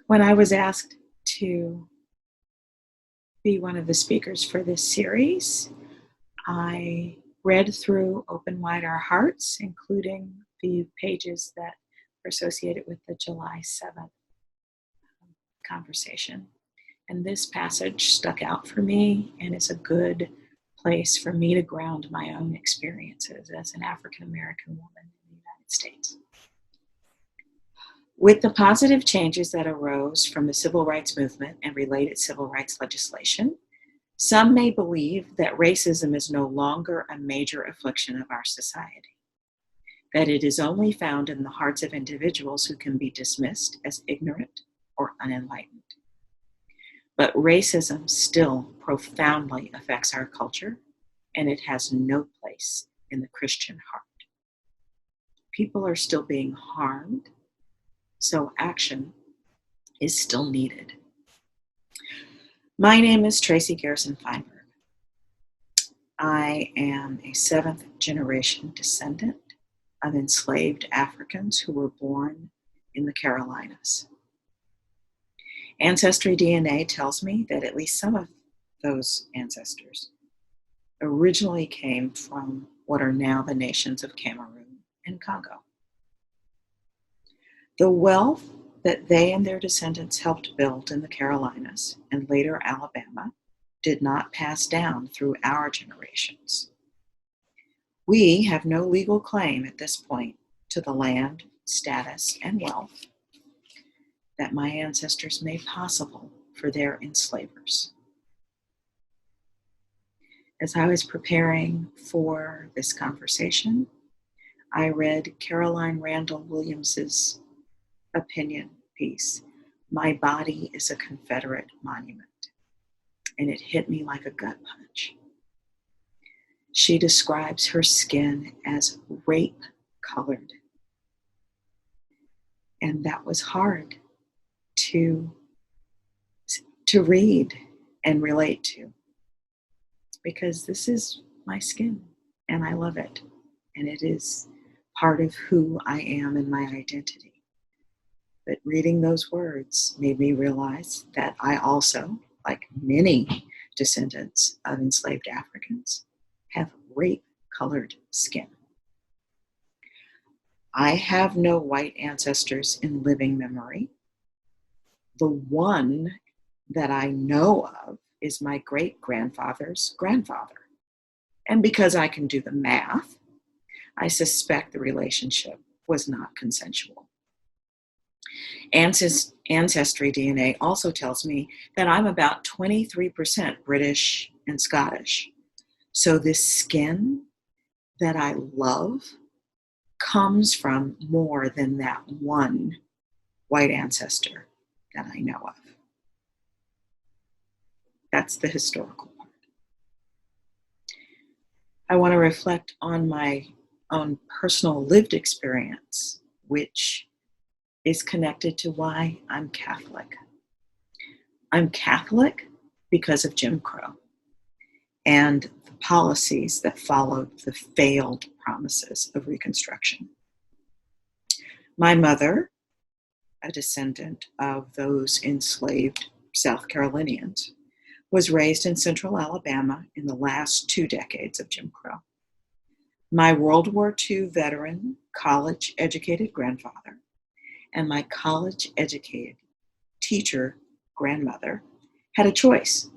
When I was asked to be one of the speakers for this series, I read through Open Wide Our Hearts, including the pages that are associated with the July 7th conversation. And this passage stuck out for me and is a good place for me to ground my own experiences as an African American woman in the United States. With the positive changes that arose from the civil rights movement and related civil rights legislation, some may believe that racism is no longer a major affliction of our society, that it is only found in the hearts of individuals who can be dismissed as ignorant or unenlightened. But racism still profoundly affects our culture, and it has no place in the Christian heart. People are still being harmed, so action is still needed. My name is Tracy Garrison Feinberg. I am a 7th generation descendant of enslaved Africans who were born in the Carolinas. Ancestry DNA tells me that at least some of those ancestors originally came from what are now the nations of Cameroon and Congo. The wealth that they and their descendants helped build in the Carolinas and later Alabama did not pass down through our generations. We have no legal claim at this point to the land, status, and wealth that my ancestors made possible for their enslavers. As I was preparing for this conversation, I read Caroline Randall Williams's opinion piece, "My Body is a Confederate Monument," and it hit me like a gut punch. She describes her skin as rape-colored, and that was hard to read and relate to, because this is my skin and I love it, and it is part of who I am and my identity. But reading those words made me realize that I also, like many descendants of enslaved Africans, have rape-colored skin. I have no white ancestors in living memory. The one that I know of is my great-grandfather's grandfather. And because I can do the math, I suspect the relationship was not consensual. Ancestry DNA also tells me that I'm about 23% British and Scottish. So this skin that I love comes from more than that one white ancestor that I know of. That's the historical part. I want to reflect on my own personal lived experience, which is connected to why I'm Catholic. I'm Catholic because of Jim Crow and the policies that followed the failed promises of Reconstruction. My mother, a descendant of those enslaved South Carolinians, was raised in central Alabama in the last 2 decades of Jim Crow. My World War II veteran, college-educated grandfather and my college-educated teacher grandmother had a choice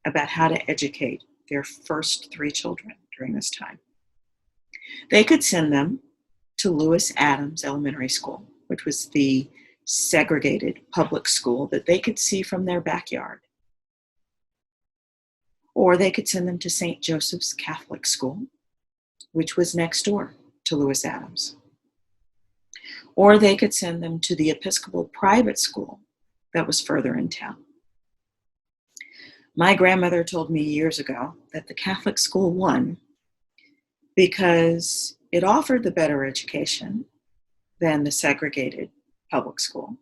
about how to educate their first 3 children during this time. They could send them to Lewis Adams Elementary School, which was the segregated public school that they could see from their backyard. Or they could send them to St. Joseph's Catholic School, which was next door to Lewis Adams. Or they could send them to the Episcopal private school that was further in town. My grandmother told me years ago that the Catholic school won because it offered the better education than the segregated public school,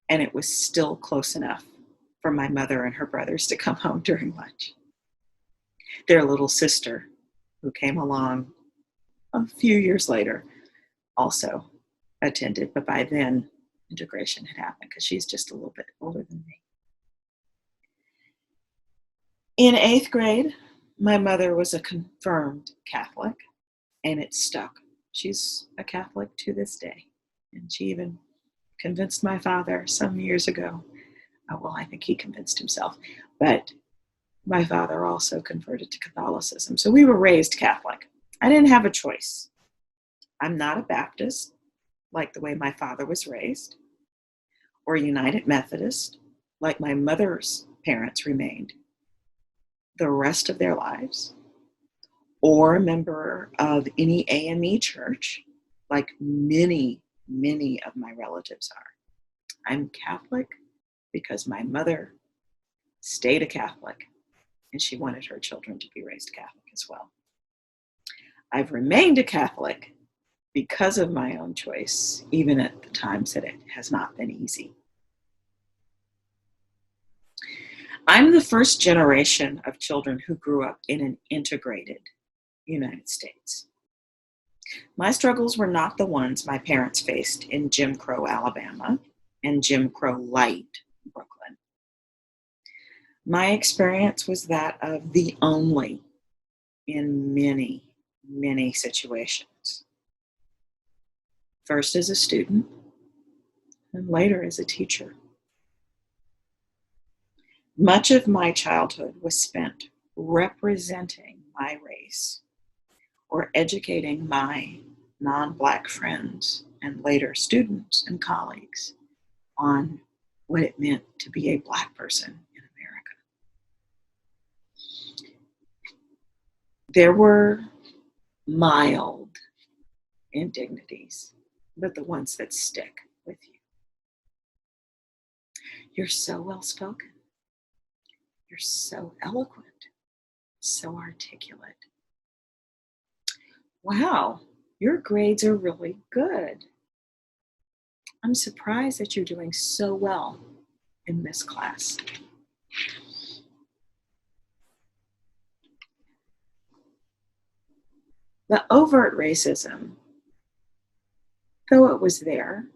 and it was still close enough for my mother and her brothers to come home during lunch. Their little sister, who came along a few years later, also attended, but by then integration had happened because she's just a little bit older than me. In 8th grade, my mother was a confirmed Catholic, and it stuck. She's a Catholic to this day. And she even convinced my father some years ago. Well, I think he convinced himself. But my father also converted to Catholicism. So we were raised Catholic. I didn't have a choice. I'm not a Baptist, like the way my father was raised, or United Methodist, like my mother's parents remained the rest of their lives, or a member of any AME church, like many, many of my relatives are. I'm Catholic because my mother stayed a Catholic, and she wanted her children to be raised Catholic as well. I've remained a Catholic because of my own choice, even at the times that it has not been easy. I'm the first generation of children who grew up in an integrated United States. My struggles were not the ones my parents faced in Jim Crow, Alabama, and Jim Crow Light, Brooklyn. My experience was that of the only in many, many situations. First as a student, and later as a teacher. Much of my childhood was spent representing my race or educating my non-Black friends and later students and colleagues on what it meant to be a Black person in America. There were mild indignities, but the ones that stick with you. You're so well-spoken. You're so eloquent, so articulate. Wow, your grades are really good. I'm surprised that you're doing so well in this class. The overt racism, though it was there,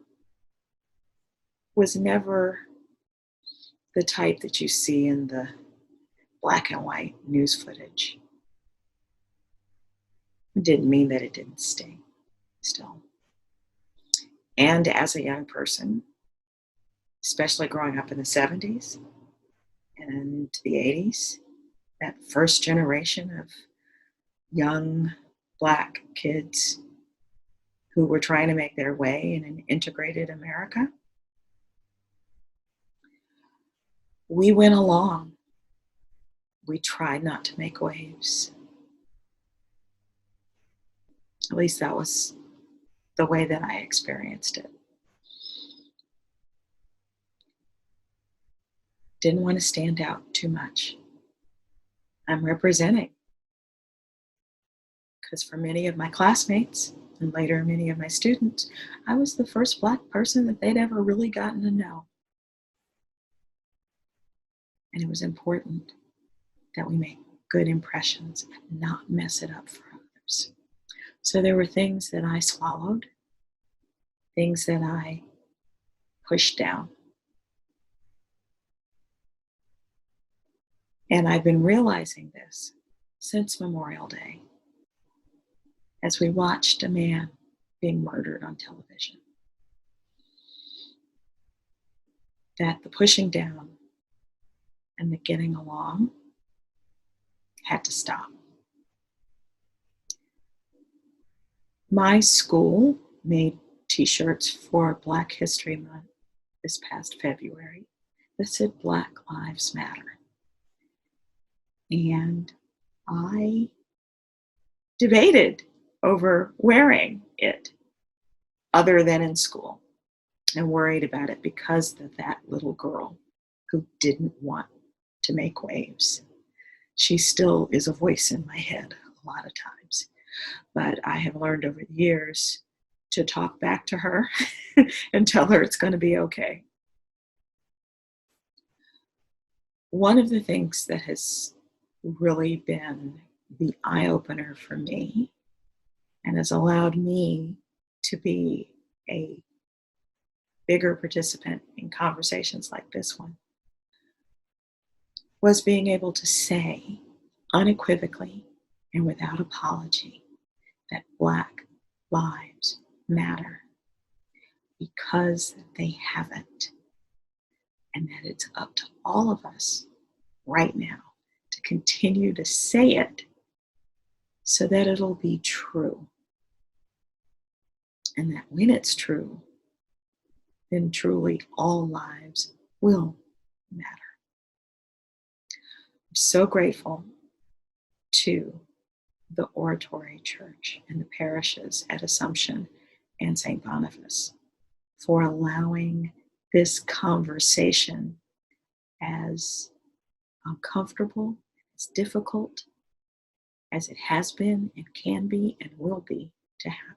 was never the type that you see in the black and white news footage. It didn't mean that it didn't sting still. And as a young person, especially growing up in the 70s and the 80s, that first generation of young Black kids who were trying to make their way in an integrated America, we went along. We tried not to make waves. At least that was the way that I experienced it. Didn't want to stand out too much. I'm representing. Because for many of my classmates, and later many of my students, I was the first Black person that they'd ever really gotten to know. And it was important that we make good impressions and not mess it up for others. So there were things that I swallowed, things that I pushed down. And I've been realizing this since Memorial Day, as we watched a man being murdered on television, that the pushing down and the getting along had to stop. My school made t-shirts for Black History Month this past February that said Black Lives Matter. And I debated over wearing it other than in school, and worried about it because of that little girl who didn't want to make waves. She still is a voice in my head a lot of times, but I have learned over the years to talk back to her and tell her it's going to be okay. One of the things that has really been the eye-opener for me and has allowed me to be a bigger participant in conversations like this one, was being able to say unequivocally and without apology that Black lives matter, because they haven't. And that it's up to all of us right now to continue to say it so that it'll be true. And that when it's true, then truly all lives will matter. I'm so grateful to the Oratory Church and the parishes at Assumption and St. Boniface for allowing this conversation, as uncomfortable, as difficult as it has been and can be and will be, to happen.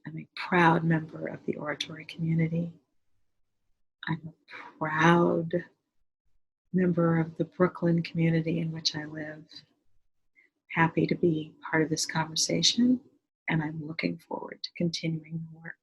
I'm a proud member of the Oratory community. I'm a proud member of the Brooklyn community in which I live. Happy to be part of this conversation, and I'm looking forward to continuing the work.